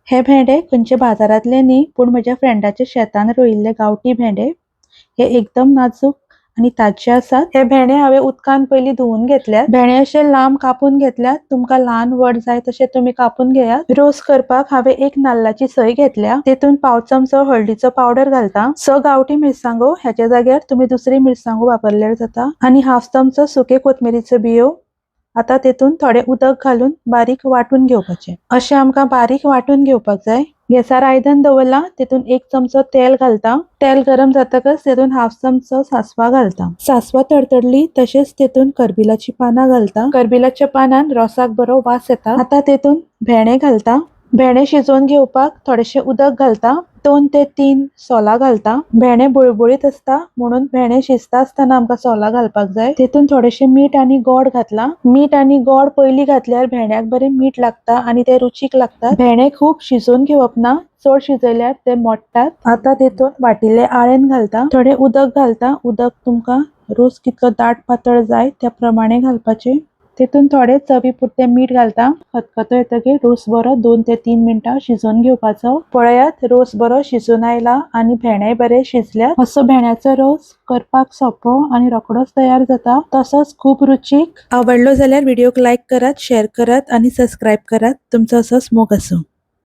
हे भेंडे खंयचे बाजारातले न्ही, पण म्हज्या फ्रेंडाच्या शेतान रोयिल्ले गावठी भेंडे। हे एकदम नाजूक आणि ताजे आसात। हे भेंडे हांवें उदकान पयलीं धुवून घेतल्यात। भेंडे अशे लांब कापून घेतल्यात। तुमकां ल्हान व्हड जाय तशे तुमी कापून घेयात। रोस करपाक हांवें एक नाल्लाची सय घेतल्या। तेतून पाव चमचो हळदीचो पावडर घालता। 6 गावठी मिरसांगो, ह्याच्या जाग्यार तुमी दुसरी मिरसांगो वापरल्यार जाता। आणि हाफ चमचो सुके कोथमिरेचो बियो। आता तेतून थोडे उदक घालून बारीक वाटून घेवपाचे। अशे आमकां बारीक वाटून घेवपाक जाय। गॅसार आयदन दवरला, तेतून 1 चमचो तेल घालता। तेल गरम जातकच तेतून हाफ चमचो सासवा घालता। सासवा तडतडली तशेच तेतून करबिलाची पानां घालता। करबिलाच्या पानान रोसाक बरो वास येता। आता तेतून भेंडे घालता। भेंडे शिजोवन घेवपाक थोडेशे उदक घालता। 2 ते 3 सोला घालता। भेंडे बुळबुळीत असता म्हणून भेंडे शिजता आसतना आमकां सोला घालपाक जाय। तेतून थोडेशे मीठ आणि गोड घातला। मीठ आणि गोड पयलीं घातल्यार भेंड्याक बरे मीठ लागता आणि ते रुचीक लागतात। भेंडे खूब शिजोवन घेवप ना, चड शिजयल्यार ते मोडटात। आता तेतून वाटिल्ले आळेन घालता। थोडे उदक घालता। उदक तुमकां रोस कितलो दाट पातळ जाय त्या प्रमाणे घालपाचे। तेतून थोडे चवी पुरते मीठ घालता। खतखतो येतकीर रोस बरो 2 ते 3 मिनिटां शिजोवन घेवपाचो। पळयात रोस बरो शिजून आयला आणि भेंडे बरे शिजल्यात। असो भेंड्याचो रोस करपाक सोपो आणि रोखडोच तयार जाता। तसोच खूप रुचीक। आवडलो जाल्यार व्हिडिओक लाईक करात, शेअर करात आणि सबस्क्राईब करात। तुमचो असोच मोग आसूं।